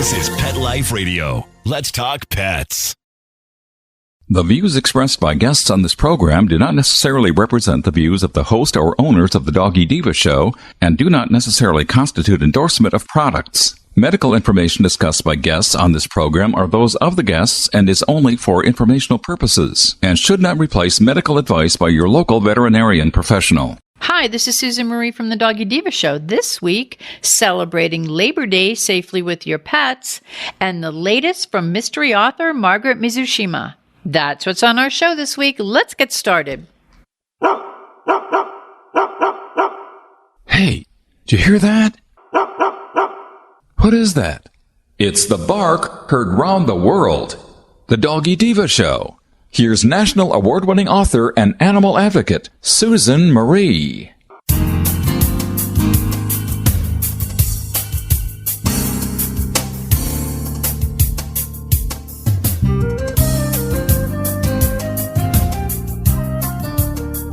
This is Pet Life Radio. Let's talk pets. The views expressed by guests on this program do not necessarily represent the views of the host or owners of the Doggy Diva show and do not necessarily constitute endorsement of products. Medical information discussed by guests on this program are those of the guests and is only for informational purposes and should not replace medical advice by your local veterinarian professional. Hi, this is Susan Marie from the Doggy Diva Show. This week, celebrating Labor Day safely with your pets, and the latest from mystery author Margaret Mizushima. That's what's on our show this week. Let's get started. Hey, did you hear that? What is that? It's the bark heard round the world. The Doggy Diva Show. Here's national award-winning author and animal advocate, Susan Marie.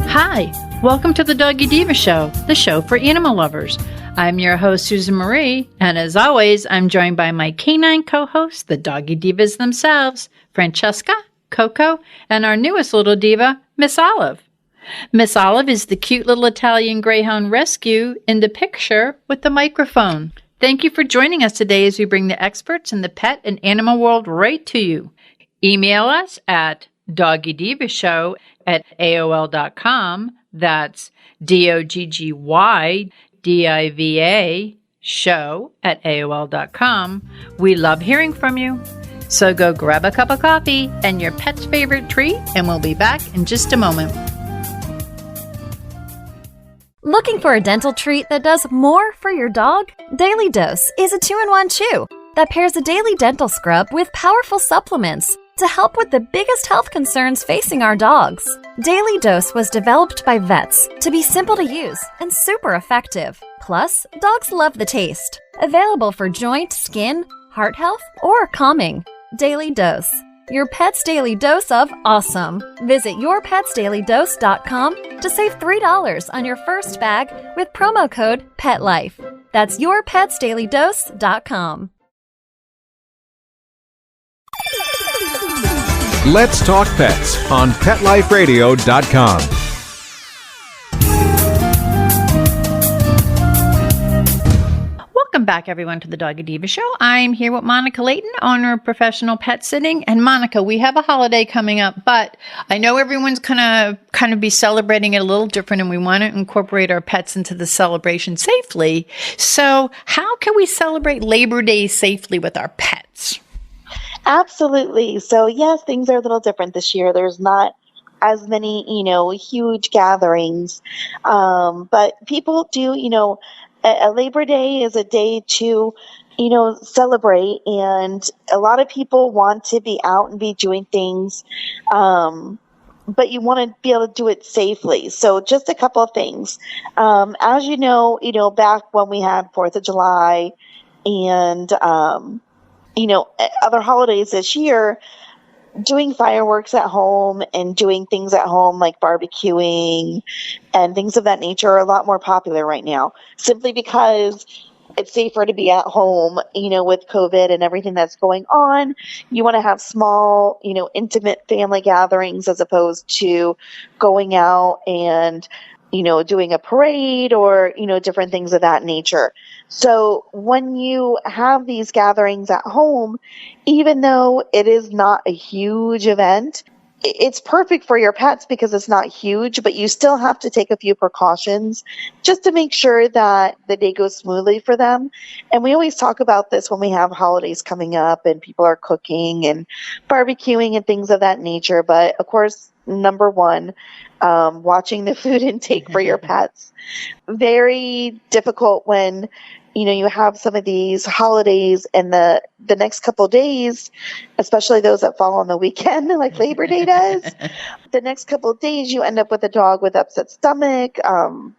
Hi, welcome to the Doggy Diva Show, the show for animal lovers. I'm your host, Susan Marie, and as always, I'm joined by my canine co-hosts, the Doggy Divas themselves, Francesca, Coco, and our newest little diva, Miss Olive. Miss Olive is the cute little Italian Greyhound rescue in the picture with the microphone. Thank you for joining us today as we bring the experts in the pet and animal world right to you. Email us at doggydivashow@aol.com. That's DOGGYDIVA show@aol.com. We love hearing from you. So go grab a cup of coffee and your pet's favorite treat, and we'll be back in just a moment. Looking for a dental treat that does more for your dog? Daily Dose is a 2-in-1 chew that pairs a daily dental scrub with powerful supplements to help with the biggest health concerns facing our dogs. Daily Dose was developed by vets to be simple to use and super effective. Plus, dogs love the taste. Available for joint, skin, heart health, or calming. Daily Dose. Your pet's daily dose of awesome. Visit yourpetsdailydose.com to save $3 on your first bag with promo code PETLIFE. That's yourpetsdailydose.com. Let's Talk Pets on PetLifeRadio.com. Welcome back, everyone, to the Doggy Diva Show. I'm here with Monica Leighton, owner of Professional Pet Sitting. And Monica, we have a holiday coming up, but I know everyone's kind of be celebrating it a little different, and we want to incorporate our pets into the celebration safely. So how can we celebrate Labor Day safely with our pets? Absolutely. So yes, things are a little different this year. There's not as many, huge gatherings. But people do, a Labor Day is a day to, celebrate. And a lot of people want to be out and be doing things. But you want to be able to do it safely. So just a couple of things. As you know, back when we had 4th of July and, other holidays this year, doing fireworks at home and doing things at home like barbecuing and things of that nature are a lot more popular right now, simply because it's safer to be at home, with COVID and everything that's going on. You want to have small, intimate family gatherings as opposed to going out and doing a parade or, different things of that nature. So when you have these gatherings at home, even though it is not a huge event, it's perfect for your pets because it's not huge, but you still have to take a few precautions just to make sure that the day goes smoothly for them. And we always talk about this when we have holidays coming up and people are cooking and barbecuing and things of that nature. But of course, number one, watching the food intake for your pets. Very difficult when, you have some of these holidays and the next couple of days, especially those that fall on the weekend, like Labor Day does. The next couple of days, you end up with a dog with upset stomach,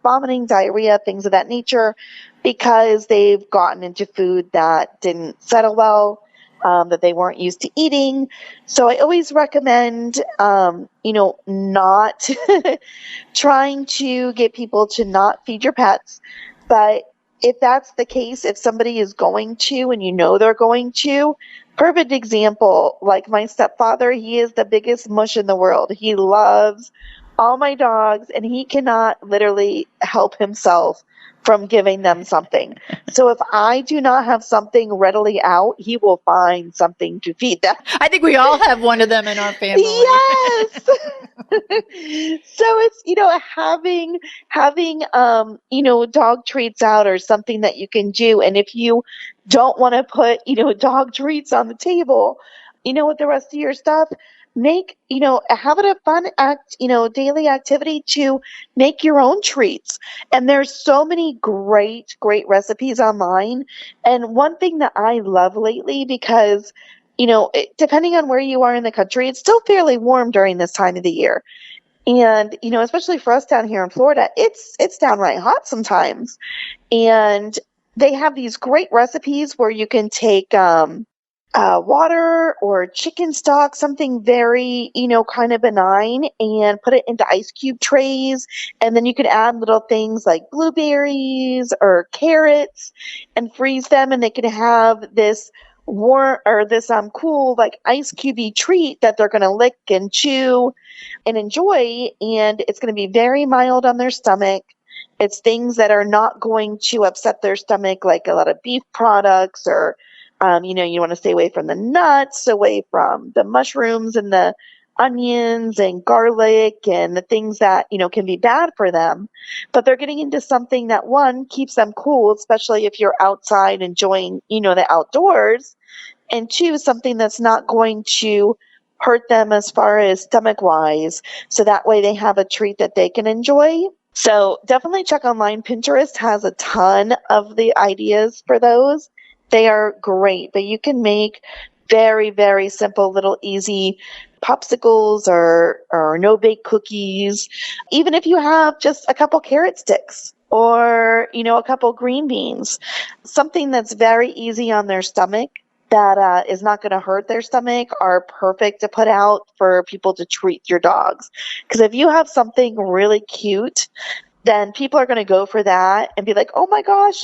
vomiting, diarrhea, things of that nature, because they've gotten into food that didn't settle well, that they weren't used to eating. So I always recommend, not trying to get people to not feed your pets, but if that's the case, if somebody is going to and you know they're going to, perfect example, like my stepfather, he is the biggest mush in the world. He loves all my dogs and he cannot literally help himself from giving them something. So if I do not have something readily out, he will find something to feed them. I think we all have one of them in our family. Yes. So it's, having dog treats out or something that you can do. And if you don't want to put, dog treats on the table, with the rest of your stuff, have it a fun daily activity to make your own treats. And there's so many great recipes online. And one thing that I love lately, because depending on where you are in the country, it's still fairly warm during this time of the year. And, especially for us down here in Florida, it's downright hot sometimes. And they have these great recipes where you can take water or chicken stock, something very, kind of benign, and put it into ice cube trays. And then you could add little things like blueberries or carrots and freeze them. And they can have this warm or this cool like ice cubey treat that they're going to lick and chew and enjoy, and it's going to be very mild on their stomach. It's things that are not going to upset their stomach, like a lot of beef products, or you want to stay away from the nuts, away from the mushrooms and the onions and garlic and the things that can be bad for them. But they're getting into something that, one, keeps them cool, especially if you're outside enjoying the outdoors, and two, something that's not going to hurt them as far as stomach wise. So that way they have a treat that they can enjoy. So definitely check online. Pinterest has a ton of the ideas for those. They are great, but you can make very, very simple, little easy popsicles or no-bake cookies. Even if you have just a couple carrot sticks or, a couple green beans, something that's very easy on their stomach that is not going to hurt their stomach, are perfect to put out for people to treat your dogs. Because if you have something really cute, then people are going to go for that and be like, oh my gosh,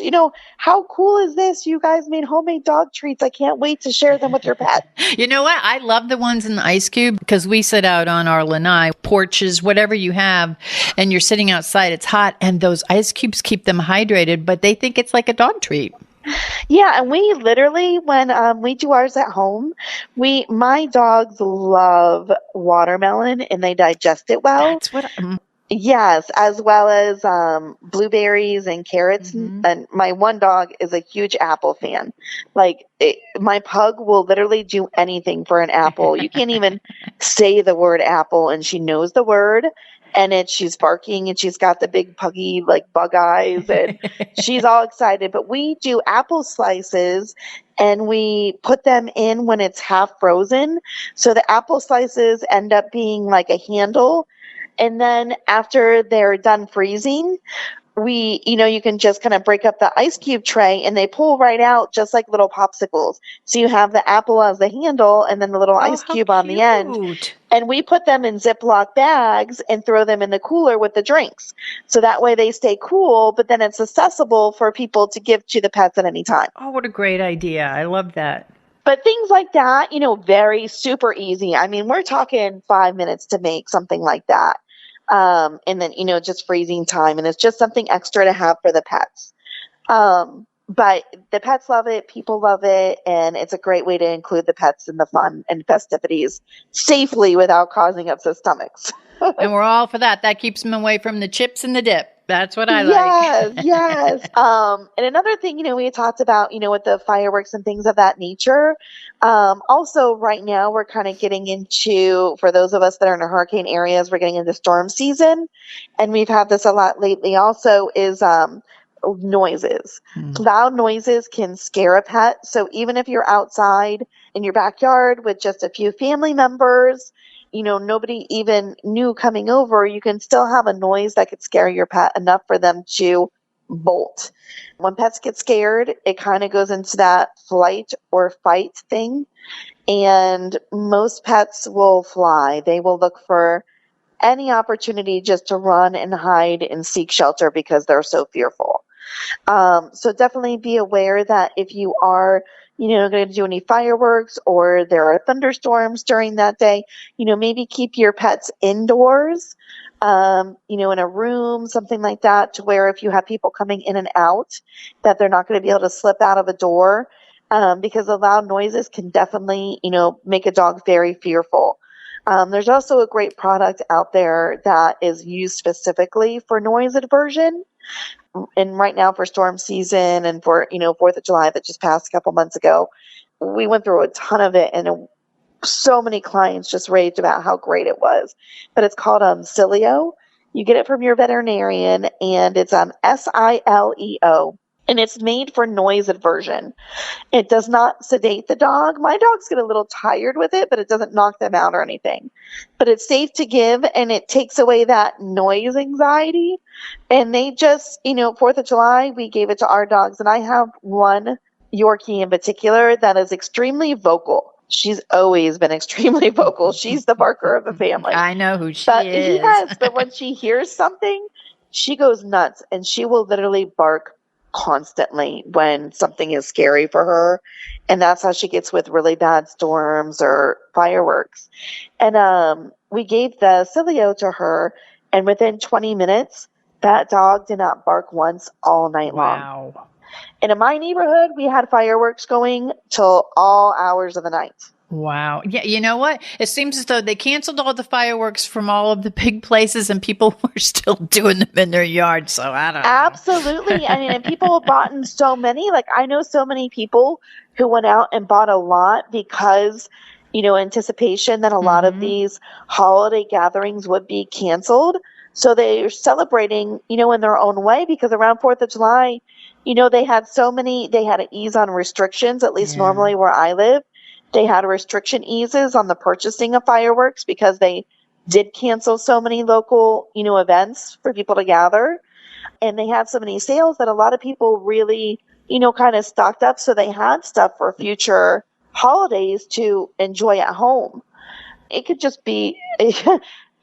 how cool is this? You guys made homemade dog treats. I can't wait to share them with your pet. You know what? I love the ones in the ice cube, because we sit out on our lanai, porches, whatever you have, and you're sitting outside, it's hot, and those ice cubes keep them hydrated, but they think it's like a dog treat. Yeah, and we literally, when we do ours at home, my dogs love watermelon and they digest it well. That's what Yes, as well as blueberries and carrots. Mm-hmm. And my one dog is a huge apple fan. My pug will literally do anything for an apple. You can't even say the word apple, and she knows the word. And she's barking, and she's got the big puggy bug eyes, and she's all excited. But we do apple slices, and we put them in when it's half frozen. So the apple slices end up being like a handle. And then after they're done freezing, you can just kind of break up the ice cube tray and they pull right out just like little popsicles. So you have the apple as the handle and then the little ice cube on the end. And we put them in Ziploc bags and throw them in the cooler with the drinks. So that way they stay cool, but then it's accessible for people to give to the pets at any time. Oh, what a great idea. I love that. But things like that, very super easy. I mean, we're talking 5 minutes to make something like that. And then, just freezing time. And it's just something extra to have for the pets. But the pets love it. People love it. And it's a great way to include the pets in the fun and festivities safely without causing upset stomachs. And we're all for that. That keeps them away from the chips and the dip. That's what I like. Yes. And another thing, we had talked about, with the fireworks and things of that nature. Also right now we're kind of getting into, for those of us that are in hurricane areas, we're getting into storm season. And we've had this a lot lately also is, noises. Loud noises can scare a pet. So even if you're outside in your backyard with just a few family members, nobody even knew coming over, you can still have a noise that could scare your pet enough for them to bolt. When pets get scared, it kind of goes into that flight or fight thing. And most pets will fly. They will look for any opportunity just to run and hide and seek shelter because they're so fearful. So definitely be aware that if you are, going to do any fireworks or there are thunderstorms during that day, maybe keep your pets indoors, in a room, something like that, to where if you have people coming in and out, that they're not going to be able to slip out of a door, because the loud noises can definitely, make a dog very fearful. There's also a great product out there that is used specifically for noise aversion. And right now for storm season and for, 4th of July that just passed a couple months ago, we went through a ton of it, and so many clients just raved about how great it was. But it's called Sileo. You get it from your veterinarian, and it's Sileo. And it's made for noise aversion. It does not sedate the dog. My dogs get a little tired with it, but it doesn't knock them out or anything. But it's safe to give, and it takes away that noise anxiety. And they just, 4th of July, we gave it to our dogs. And I have one Yorkie in particular that is extremely vocal. She's always been extremely vocal. She's the barker of the family. I know who she is. Yes, but when she hears something, she goes nuts, and she will literally bark constantly when something is scary for her. And that's how she gets with really bad storms or fireworks. And we gave the Sileo to her, and within 20 minutes, that dog did not bark once all night long. Wow. And in my neighborhood, we had fireworks going till all hours of the night. Wow. Yeah, you know what? It seems as though they canceled all the fireworks from all of the big places, and people were still doing them in their yard. So I don't know. Absolutely. I mean, and people have bought in so many. Like, I know so many people who went out and bought a lot because, anticipation that a lot of these holiday gatherings would be canceled. So they're celebrating, in their own way, because around 4th of July, they had to ease on restrictions, at least normally where I live. They had restriction eases on the purchasing of fireworks because they did cancel so many local, events for people to gather. And they had so many sales that a lot of people really, kind of stocked up. So they had stuff for future holidays to enjoy at home. It could just be,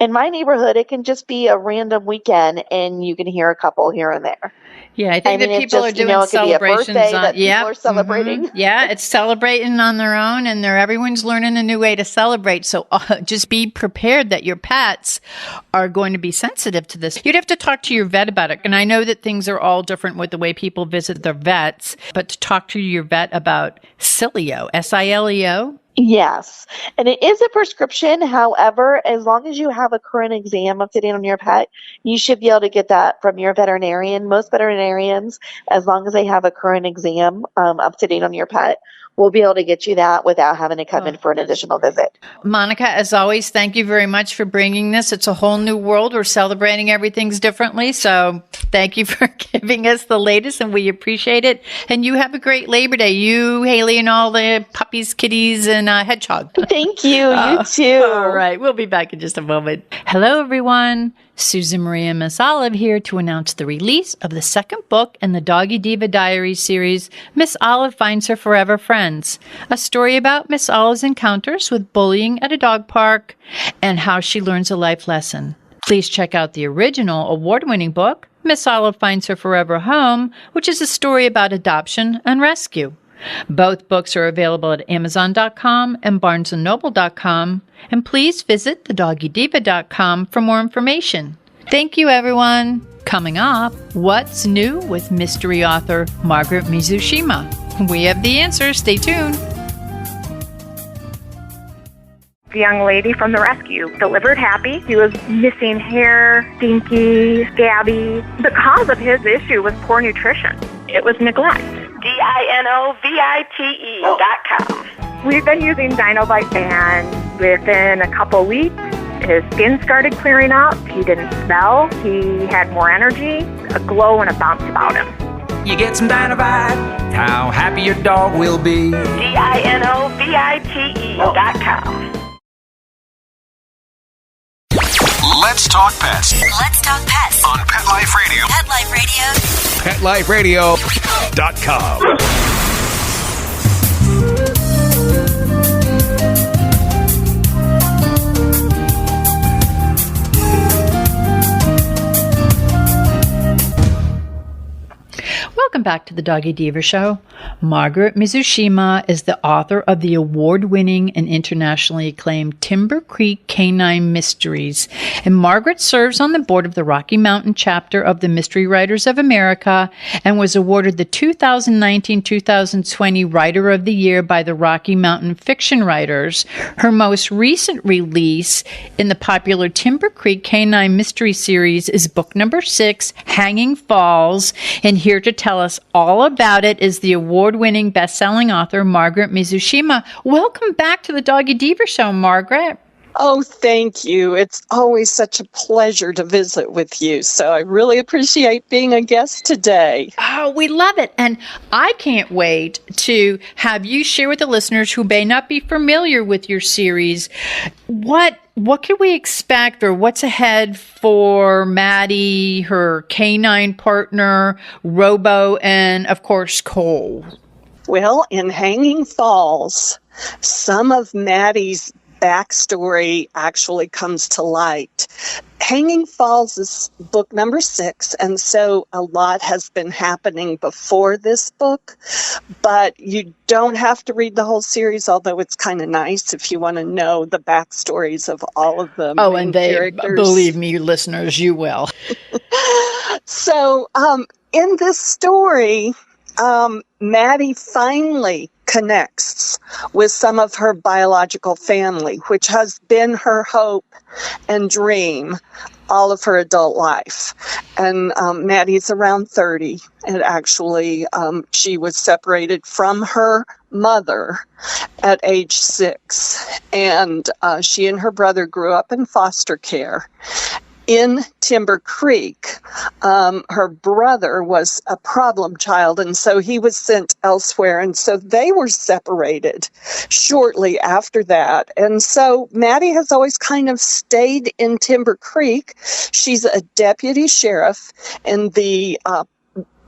in my neighborhood, it can just be a random weekend and you can hear a couple here and there. Yeah, I think that people are doing it could be a celebrations. birthday that people are celebrating. Yeah, it's celebrating on their own, and everyone's learning a new way to celebrate. So just be prepared that your pets are going to be sensitive to this. You'd have to talk to your vet about it. And I know that things are all different with the way people visit their vets, but to talk to your vet about Sileo, Sileo. Yes. And it is a prescription. However, as long as you have a current exam up to date on your pet, you should be able to get that from your veterinarian. Most veterinarians, as long as they have a current exam up to date on your pet, will be able to get you that without having to come in for an additional visit. Monica, as always, thank you very much for bringing this. It's a whole new world. We're celebrating everything's differently. So thank you for giving us the latest, and we appreciate it. And you have a great Labor Day. You, Haley, and all the puppies, kitties, and hedgehog. Thank you. You too. All right. We'll be back in just a moment. Hello, everyone. Susan Marie and Miss Olive here to announce the release of the second book in the Doggy Diva Diaries series, Miss Olive Finds Her Forever Friends, a story about Miss Olive's encounters with bullying at a dog park and how she learns a life lesson. Please check out the original award-winning book, Miss Olive Finds Her Forever Home, which is a story about adoption and rescue. Both books are available at Amazon.com and BarnesandNoble.com, and please visit thedoggydiva.com for more information. Thank you, everyone. Coming up, what's new with mystery author Margaret Mizushima? We have the answer. Stay tuned. The young lady from the rescue delivered happy. He was missing hair, stinky, scabby. The cause of his issue was poor nutrition. It was neglect. DINOVITE.com. We've been using Dinovite, and within a couple weeks, his skin started clearing up. He didn't smell. He had more energy, a glow, and a bounce about him. You get some Dinovite, how happy your dog will be. DINOVITE.com. Let's talk pets. Let's talk pets On Pet Life Radio. Pet Life Radio. PetLifeRadio.com. back to the Doggy Diva Show. Margaret Mizushima is the author of the award-winning and internationally acclaimed Timber Creek Canine Mysteries, and Margaret serves on the board of the Rocky Mountain chapter of the Mystery Writers of America and was awarded the 2019-2020 Writer of the Year by the Rocky Mountain Fiction Writers. Her most recent release in the popular Timber Creek Canine Mystery Series is book number 6, Hanging Falls, and here to tell us all about it is the award-winning best-selling author, Margaret Mizushima. Welcome back to the Doggy Diva Show, Margaret. Oh, thank you. It's always such a pleasure to visit with you. So I really appreciate being a guest today. Oh, we love it. And I can't wait to have you share with the listeners who may not be familiar with your series. What can we expect, or what's ahead for Maddie, her canine partner, Robo, and of course, Cole? Well, in Hanging Falls, some of Maddie's backstory actually comes to light. Hanging Falls is book number 6, and so a lot has been happening before this book, but you don't have to read the whole series, although it's kind of nice if you want to know the backstories of all of the main characters. Believe me, listeners, you will. So, in this story, Maddie finally connects with some of her biological family, which has been her hope and dream all of her adult life. And Maddie's around 30, and actually she was separated from her mother at age 6, and she and her brother grew up in foster care. In Timber Creek, her brother was a problem child, and so he was sent elsewhere, and so they were separated shortly after that. And so Maddie has always kind of stayed in Timber Creek. She's a deputy sheriff in the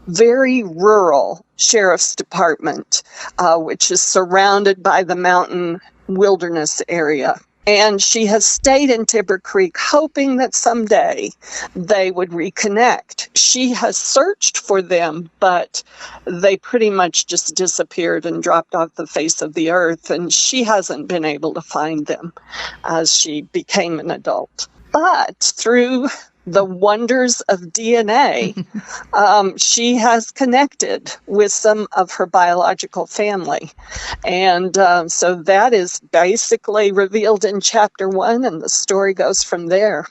very rural sheriff's department, which is surrounded by the mountain wilderness area. And she has stayed in Timber Creek, hoping that someday they would reconnect. She has searched for them, but they pretty much just disappeared and dropped off the face of the earth, and she hasn't been able to find them as she became an adult. But through the wonders of DNA, she has connected with some of her biological family. And so that is basically revealed in chapter 1, and the story goes from there.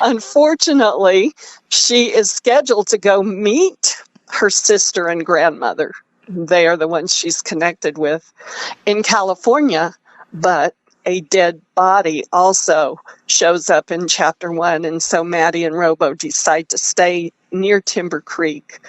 Unfortunately, she is scheduled to go meet her sister and grandmother. They are the ones she's connected with in California, but a dead body also shows up in chapter 1, and so Maddie and Robo decide to stay near Timber Creek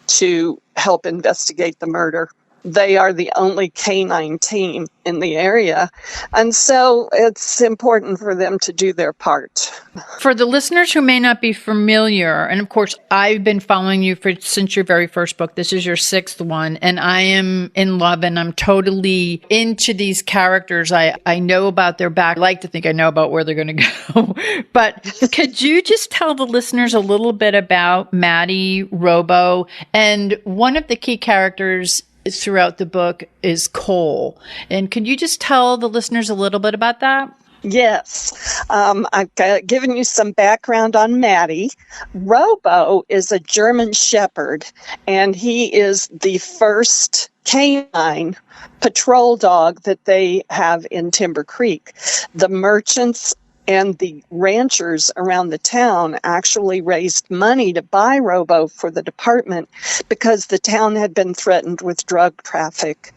to help investigate the murder. They are the only canine team in the area, and so it's important for them to do their part. For the listeners who may not be familiar, and of course, I've been following you since your very first book. This is your 6th one, and I am in love, and I'm totally into these characters. I know about their back. I like to think I know about where they're going to go. But could you just tell the listeners a little bit about Maddie, Robo, and one of the key characters throughout the book is Cole. And can you just tell the listeners a little bit about that? Yes. I've given you some background on Maddie. Robo is a German Shepherd, and he is the first canine patrol dog that they have in Timber Creek. The merchants and the ranchers around the town actually raised money to buy Robo for the department because the town had been threatened with drug traffic.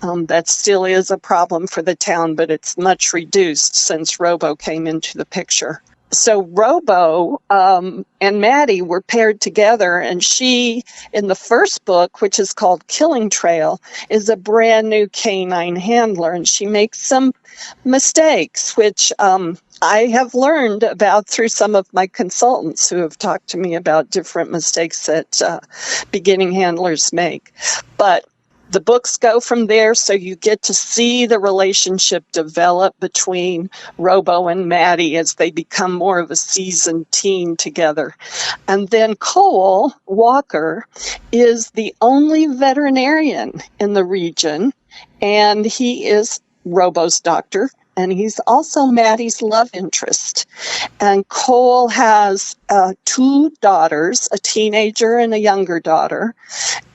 That still is a problem for the town, but it's much reduced since Robo came into the picture. So Robo and Maddie were paired together, and she, in the first book, which is called Killing Trail, is a brand new canine handler, and she makes some mistakes, which I have learned about through some of my consultants who have talked to me about different mistakes that beginning handlers make. But the books go from there, so you get to see the relationship develop between Robo and Maddie as they become more of a seasoned team together. And then Cole Walker is the only veterinarian in the region, and he is Robo's doctor, and he's also Maddie's love interest. And Cole has 2 daughters, a teenager and a younger daughter,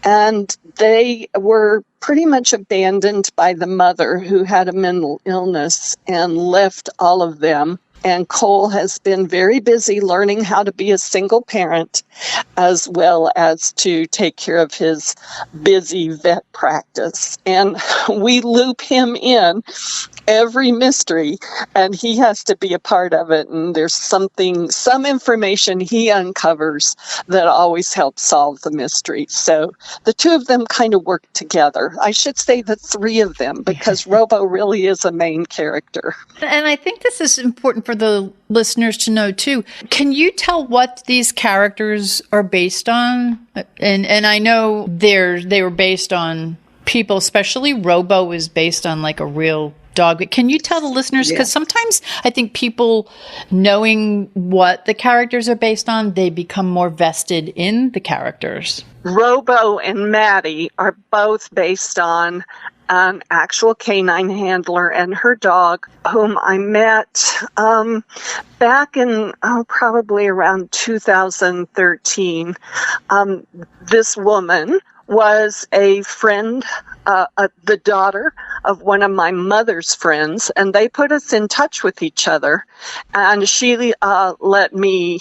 and they were pretty much abandoned by the mother, who had a mental illness, and left all of them. And Cole has been very busy learning how to be a single parent, as well as to take care of his busy vet practice. And we loop him in every mystery, and he has to be a part of it. And there's some information he uncovers that always helps solve the mystery. So the 2 of them kind of work together. I should say the 3 of them, because Robo really is a main character. And I think this is important for the listeners to know too. Can you tell what these characters are based on? And I know they were based on people, especially Robo is based on like a real dog. But can you tell the listeners, because sometimes I think people knowing what the characters are based on, they become more vested in the characters. Robo and Maddie are both based on an actual canine handler and her dog, whom I met back in probably around 2013. This woman was a friend, the daughter of one of my mother's friends, and they put us in touch with each other. And she let me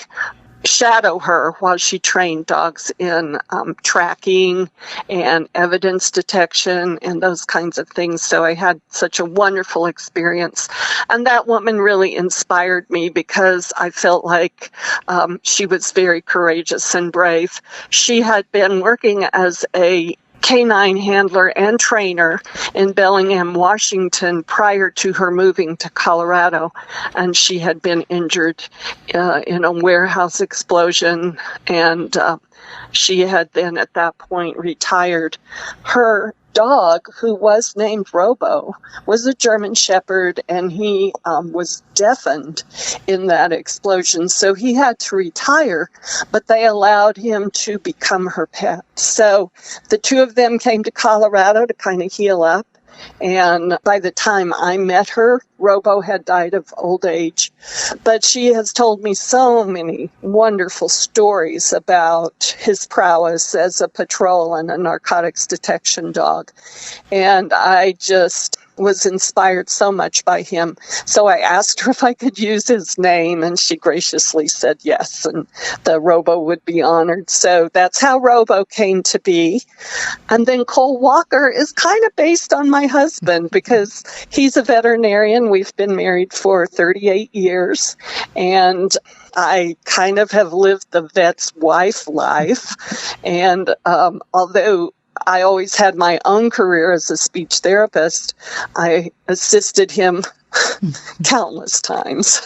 shadow her while she trained dogs in tracking and evidence detection and those kinds of things. So I had such a wonderful experience. And that woman really inspired me, because I felt like she was very courageous and brave. She had been working as a canine handler and trainer in Bellingham, Washington, prior to her moving to Colorado. And she had been injured in a warehouse explosion, and she had then at that point retired. Her dog, who was named Robo, was a German Shepherd, and he was deafened in that explosion. So he had to retire, but they allowed him to become her pet. So the 2 of them came to Colorado to kind of heal up. And by the time I met her, Robo had died of old age. But she has told me so many wonderful stories about his prowess as a patrol and a narcotics detection dog. And I just was inspired so much by him. So I asked her if I could use his name, and she graciously said yes, and the Robo would be honored. So that's how Robo came to be. And then Cole Walker is kind of based on my husband, because he's a veterinarian. We've been married for 38 years, and I kind of have lived the vet's wife life. And although I always had my own career as a speech therapist, I assisted him countless times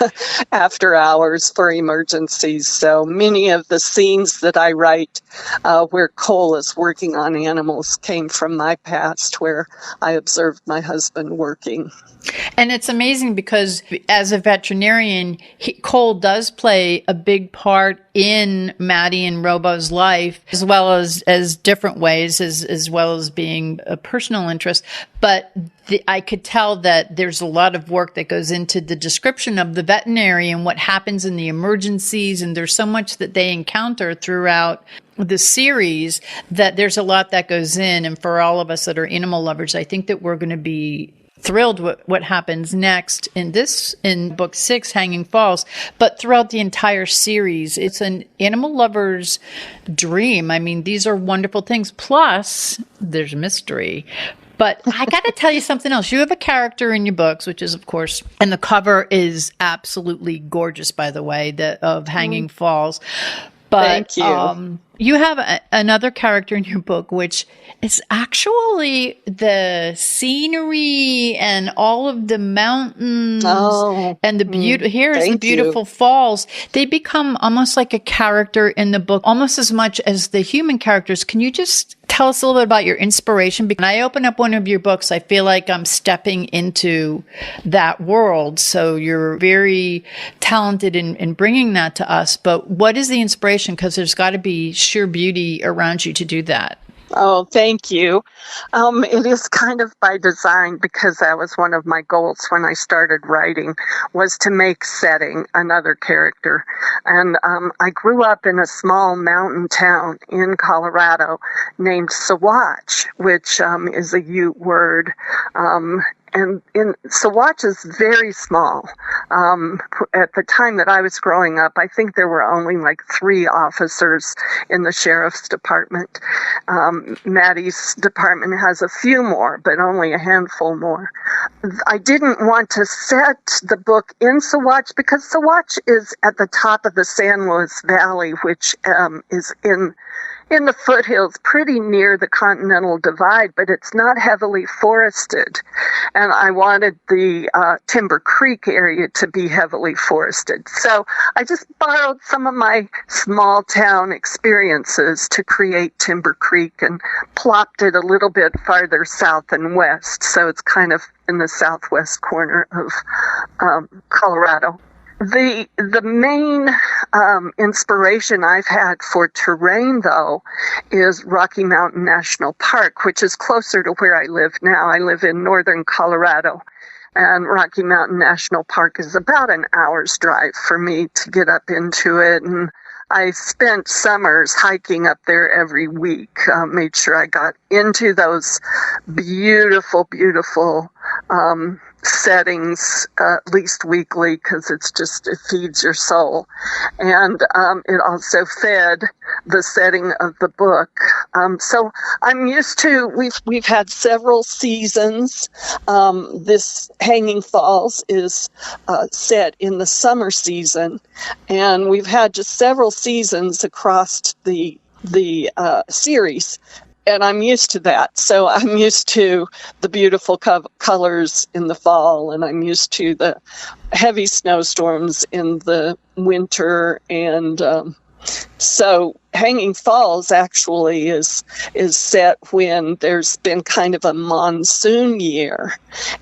after hours for emergencies. So many of the scenes that I write where Cole is working on animals came from my past, where I observed my husband working. And it's amazing because as a veterinarian, Cole does play a big part in Maddie and Robo's life, as well as different ways, as well as being a personal interest. But I could tell that there's a lot of work that goes into the description of the veterinary and what happens in the emergencies. And there's so much that they encounter throughout the series that there's a lot that goes in. And for all of us that are animal lovers, I think that we're going to be thrilled with what happens next in book 6, Hanging Falls. But throughout the entire series, it's an animal lover's dream. I mean, these are wonderful things. Plus, there's mystery. But I got to tell you something else. You have a character in your books, which is, of course, and the cover is absolutely gorgeous, by the way, of Hanging Falls. But, thank you. you have another character in your book, which is actually the scenery and all of the mountains and the here's the beautiful falls. They become almost like a character in the book, almost as much as the human characters. Can you just tell us a little bit about your inspiration? Because when I open up one of your books, I feel like I'm stepping into that world. So you're very talented in bringing that to us. But what is the inspiration? Because there's got to be sheer beauty around you to do that. Oh, thank you. It is kind of by design, because that was one of my goals when I started writing, was to make setting another character. And I grew up in a small mountain town in Colorado named Saguache, which is a Ute word. And Saguache is very small. At the time that I was growing up, I think there were only like 3 officers in the sheriff's department. Maddie's department has a few more, but only a handful more. I didn't want to set the book in Saguache because Saguache is at the top of the San Luis Valley, which is in the foothills, pretty near the Continental Divide, but it's not heavily forested. And I wanted the Timber Creek area to be heavily forested. So I just borrowed some of my small town experiences to create Timber Creek and plopped it a little bit farther south and west. So it's kind of in the southwest corner of Colorado. The main inspiration I've had for terrain, though, is Rocky Mountain National Park, which is closer to where I live now. I live in northern Colorado, and Rocky Mountain National Park is about an hour's drive for me to get up into it. And I spent summers hiking up there every week, made sure I got into those beautiful, beautiful settings at least weekly, because it feeds your soul. And it also fed the setting of the book. So I'm used to, we've had several seasons. This Hanging Falls is set in the summer season, and we've had just several seasons across the series. And I'm used to that. So I'm used to the beautiful colors in the fall, and I'm used to the heavy snowstorms in the winter. And so Hanging Falls actually is set when there's been kind of a monsoon year,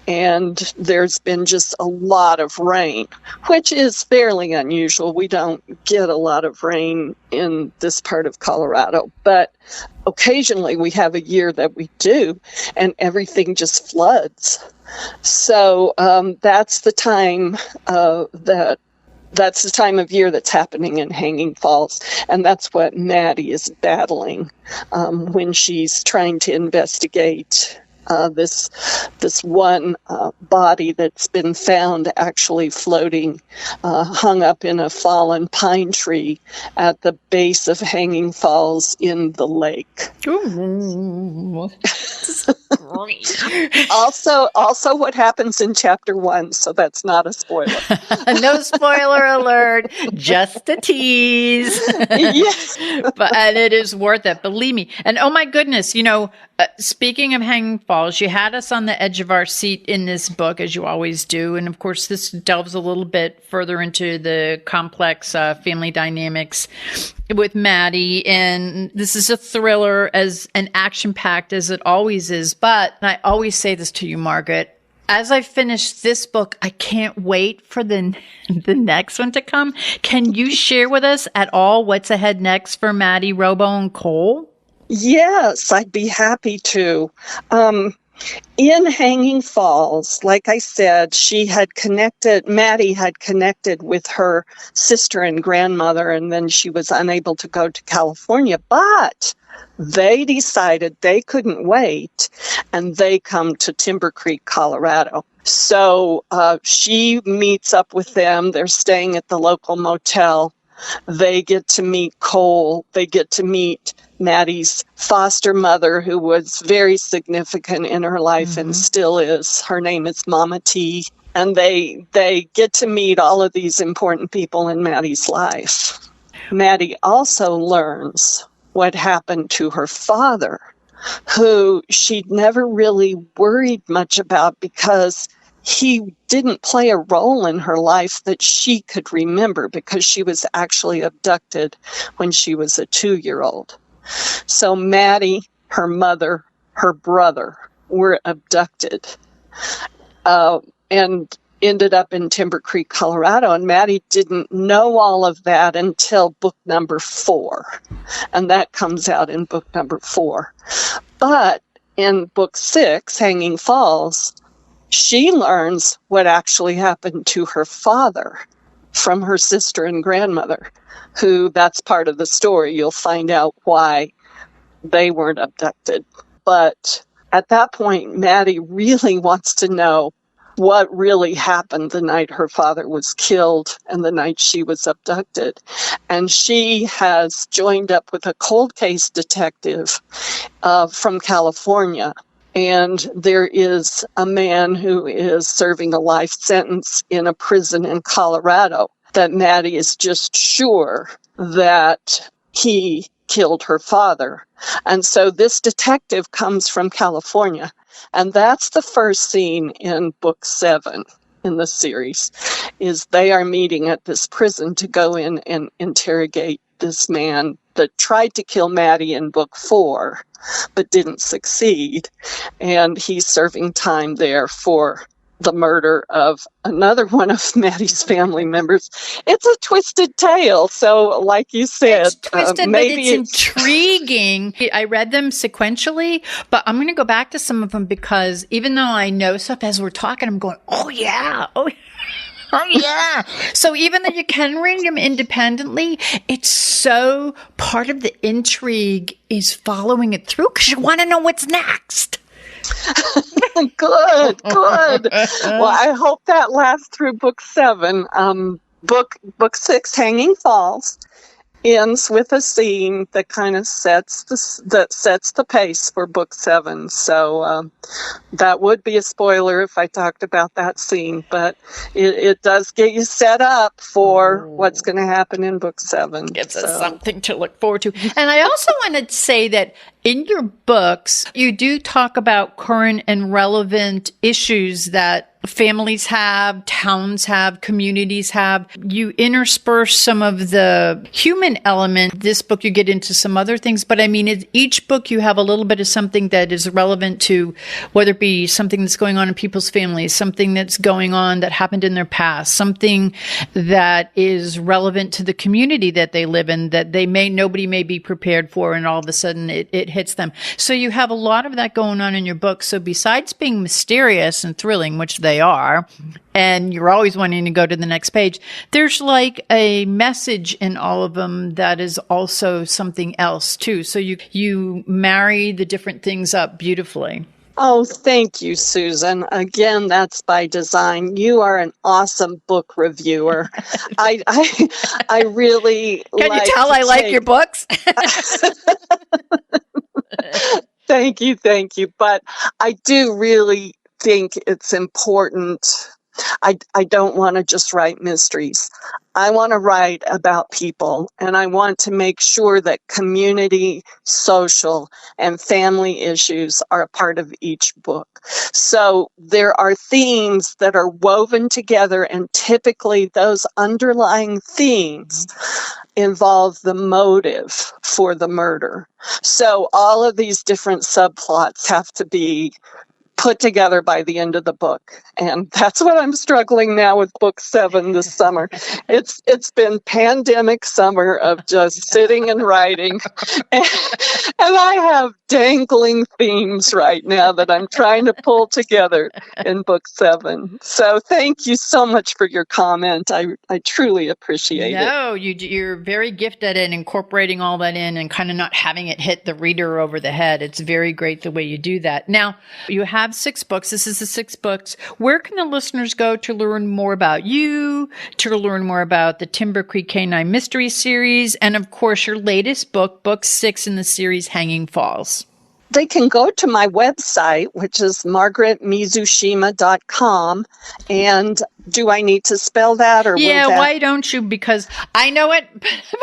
and there's been just a lot of rain, which is fairly unusual. We don't get a lot of rain in this part of Colorado, but occasionally we have a year that we do, and everything just floods. So that's the time that's the time of year that's happening in Hanging Falls, and that's what Maddie is battling when she's trying to investigate this one body that's been found actually floating, hung up in a fallen pine tree at the base of Hanging Falls in the lake. Ooh. Also what happens in chapter 1, so that's not a spoiler. No spoiler alert, just a tease. Yes. And it is worth it, believe me. And oh my goodness, speaking of Hanging Falls, you had us on the edge of our seat in this book, as you always do. And of course, this delves a little bit further into the complex family dynamics with Maddie. And this is a thriller, as an action-packed as it always is. But I always say this to you, Margaret, as I finish this book, I can't wait for the next one to come. Can you share with us at all what's ahead next for Maddie, Robo, and Cole? Yes, I'd be happy to. In Hanging Falls, like I said, Maddie had connected with her sister and grandmother, and then she was unable to go to California, but they decided they couldn't wait, and they come to Timber Creek, Colorado. So she meets up with them. They're staying at the local motel. They get to meet Cole. They get to meet Maddie's foster mother, who was very significant in her life and still is. Her name is Mama T. And they get to meet all of these important people in Maddie's life. Maddie also learns what happened to her father, who she'd never really worried much about because he didn't play a role in her life that she could remember, because she was actually abducted when she was a 2-year-old. So Maddie, her mother, her brother were abducted and ended up in Timber Creek, Colorado. And Maddie didn't know all of that until book number 4. And that comes out in book number 4. But in book 6, Hanging Falls, she learns what actually happened to her father from her sister and grandmother, who, that's part of the story. You'll find out why they weren't abducted. But at that point, Maddie really wants to know what really happened the night her father was killed and the night she was abducted. And she has joined up with a cold case detective from California. And there is a man who is serving a life sentence in a prison in Colorado that Maddie is just sure that he killed her father. And so this detective comes from California. And that's the first scene in book 7 in the series, is they are meeting at this prison to go in and interrogate this man that tried to kill Maddie in book 4, but didn't succeed. And he's serving time there for the murder of another one of Maddie's family members. It's a twisted tale. So like you said, it's twisted, maybe but it's intriguing. I read them sequentially, but I'm going to go back to some of them because even though I know stuff as we're talking, I'm going, oh yeah. So even though you can read them independently, it's so part of the intrigue is following it through because you want to know what's next. Good. Well, I hope that lasts through book 7. Book 6, Hanging Falls, ends with a scene that kind of sets the pace for book 7. So that would be a spoiler if I talked about that scene, but it does get you set up for what's going to happen in book 7. Gives us something to look forward to. And I also want to say that in your books, you do talk about current and relevant issues that families have, towns have, communities have. You intersperse some of the human element. This book, you get into some other things, but I mean, each book you have a little bit of something that is relevant to, whether it be something that's going on in people's families, something that's going on that happened in their past, something that is relevant to the community that they live in, that nobody may be prepared for, and all of a sudden it hits them. So you have a lot of that going on in your book. So besides being mysterious and thrilling, which they are, and you're always wanting to go to the next page, there's like a message in all of them that is also something else too. So you marry the different things up beautifully. Oh, thank you, Susan. Again, that's by design. You are an awesome book reviewer. I really Can you tell I like your books? Thank you. But I do really think it's important. I don't want to just write mysteries. I want to write about people, and I want to make sure that community, social, and family issues are a part of each book. So there are themes that are woven together, and typically those underlying themes involve the motive for the murder. So all of these different subplots have to be put together by the end of the book. And that's what I'm struggling now with book 7 this summer. It's been pandemic summer of just sitting and writing. And I have dangling themes right now that I'm trying to pull together in book 7. So thank you so much for your comment. I truly appreciate it. No, you're very gifted at incorporating all that in and kind of not having it hit the reader over the head. It's very great the way you do that. Now, you have 6 books. This is the 6 books. Where can the listeners go to learn more about you, to learn more about the Timber Creek Canine Mystery Series, and of course your latest book, book 6 in the series, Hanging Falls? They can go to my website, which is margaretmizushima.com. And do I need to spell that, or yeah, will that? Why don't you? Because I know it,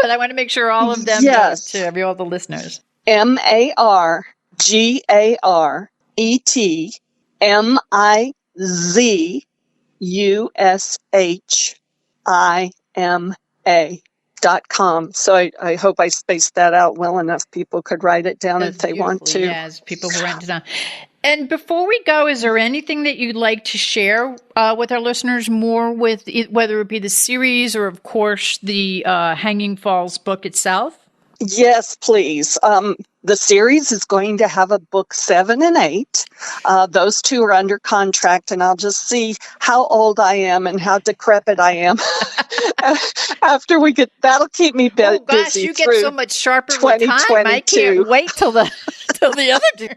but I want to make sure all of them know it too, all the listeners. MargaretMizushima.com. So I hope I spaced that out well enough. People could write it down if they want to. Yes, people will write it down. And before we go, is there anything that you'd like to share with our listeners more with whether it be the series or, of course, the Hanging Falls book itself? Yes, please. The series is going to have a book 7 and 8. Those two are under contract, and I'll just see how old I am and how decrepit I am after we get. That'll keep me busy. Oh gosh, you get so much sharper with time. I can't wait till the other two.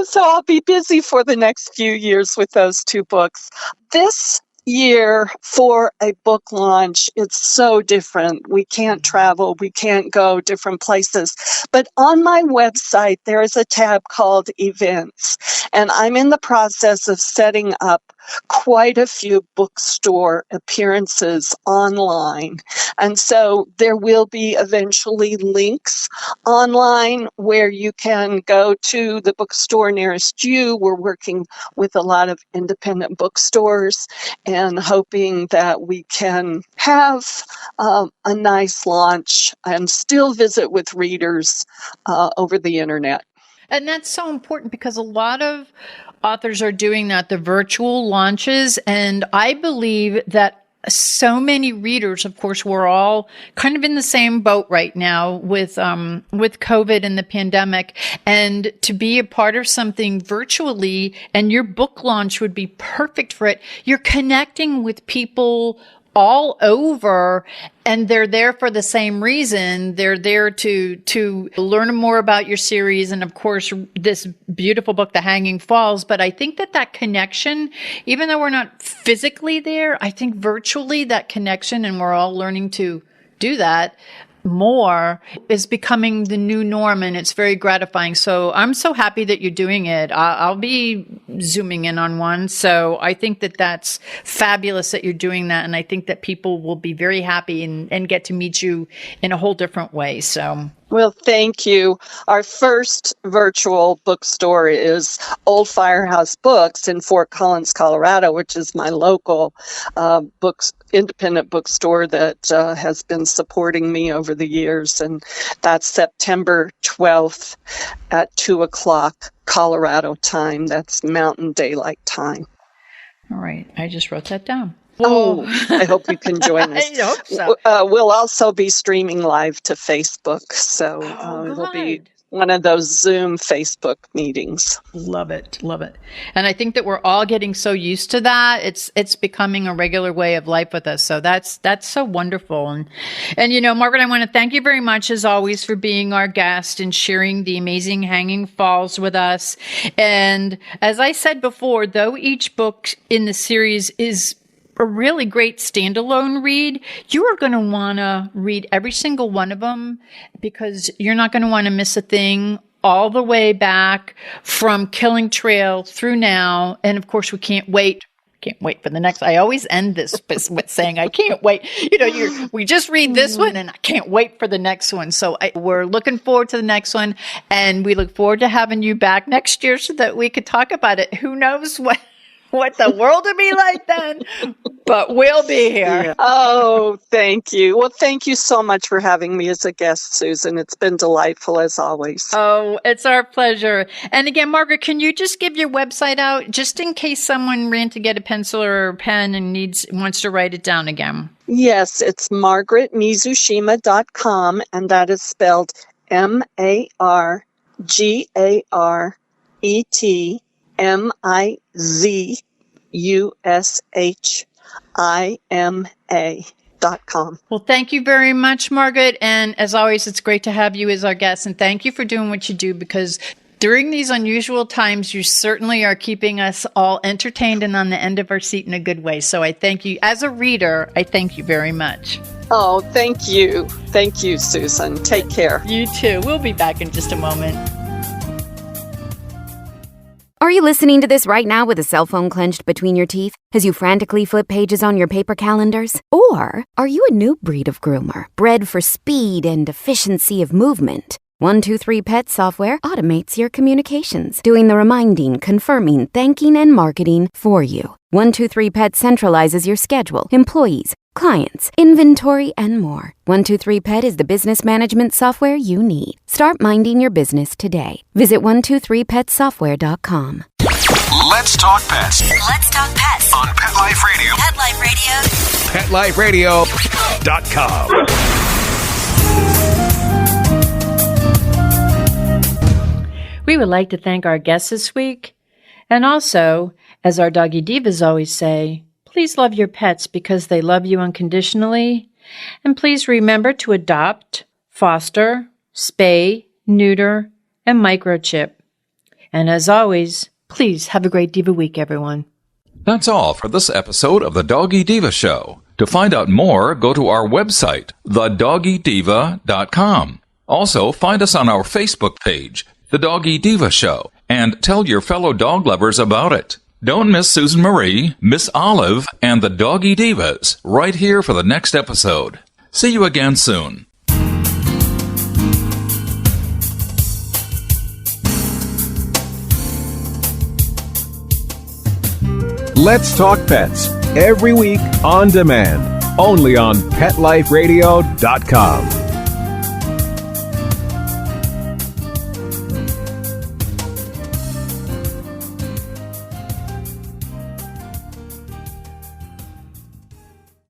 So I'll be busy for the next few years with those two books. This year for a book launch, it's so different. We can't travel, we can't go different places. But on my website, there is a tab called Events, and I'm in the process of setting up quite a few bookstore appearances online. And so there will be eventually links online where you can go to the bookstore nearest you. We're working with a lot of independent bookstores and hoping that we can have a nice launch and still visit with readers over the internet. And that's so important because a lot of authors are doing that, the virtual launches. And I believe that so many readers, of course, we're all kind of in the same boat right now with COVID and the pandemic, and to be a part of something virtually, and your book launch would be perfect for it. You're connecting with people all over, and they're there for the same reason. They're there to learn more about your series and, of course, this beautiful book, The Hanging Falls. But I think that connection, even though we're not physically there, I think virtually that connection, and we're all learning to do that more, is becoming the new norm, and it's very gratifying. So I'm so happy that you're doing it. I'll be zooming in on one. So I think that's fabulous that you're doing that. And I think that people will be very happy and get to meet you in a whole different way. So. Well, thank you. Our first virtual bookstore is Old Firehouse Books in Fort Collins, Colorado, which is my local independent bookstore that has been supporting me over the years. And that's September 12th at 2:00 Colorado time. That's Mountain Daylight Time. All right. I just wrote that down. Oh, I hope you can join us. I hope so. We'll also be streaming live to Facebook, so it'll be one of those Zoom Facebook meetings. Love it. And I think that we're all getting so used to that. It's becoming a regular way of life with us. So that's so wonderful. And you know, Margaret, I want to thank you very much as always for being our guest and sharing the amazing Hanging Falls with us. And as I said before, though each book in the series is a really great standalone read, you are going to want to read every single one of them because you're not going to want to miss a thing all the way back from Killing Trail through now. And of course, we can't wait for the next. I always end this with saying, I can't wait. You know, we just read this one and I can't wait for the next one. So we're looking forward to the next one. And we look forward to having you back next year so that we could talk about it. Who knows what the world will be like then, but we'll be here. Yeah. Oh, thank you. Well, thank you so much for having me as a guest, Susan. It's been delightful as always. Oh, it's our pleasure. And again, Margaret, can you just give your website out just in case someone ran to get a pencil or a pen and wants to write it down again? Yes, it's margaretmizushima.com, and that is spelled MargaretMizushima.com. Well, thank you very much, Margaret. And as always, it's great to have you as our guest. And thank you for doing what you do because During these unusual times, you certainly are keeping us all entertained and on the end of our seat in a good way. So I thank you. As a reader, I thank you very much. Oh, thank you. Thank you, Susan. Take care. You too. We'll be back in just a moment. Are you listening to this right now with a cell phone clenched between your teeth as you frantically flip pages on your paper calendars? Or are you a new breed of groomer, bred for speed and efficiency of movement? 123Pet software automates your communications, doing the reminding, confirming, thanking, and marketing for you. 123Pet centralizes your schedule, employees, clients, inventory, and more. 123Pet is the business management software you need. Start minding your business today. Visit 123petsoftware.com. Let's talk pets. Let's talk pets On Pet Life Radio. Pet Life PetLifeRadio.com. We would like to thank our guests this week. And also, as our Doggy Divas always say, please love your pets because they love you unconditionally. And please remember to adopt, foster, spay, neuter, and microchip. And as always, please have a great Diva week, everyone. That's all for this episode of The Doggy Diva Show. To find out more, go to our website, thedoggydiva.com. Also, find us on our Facebook page, The Doggy Diva Show, and tell your fellow dog lovers about it. Don't miss Susan Marie, Miss Olive, and the Doggy Divas right here for the next episode. See you again soon. Let's Talk Pets, every week on demand, only on PetLifeRadio.com.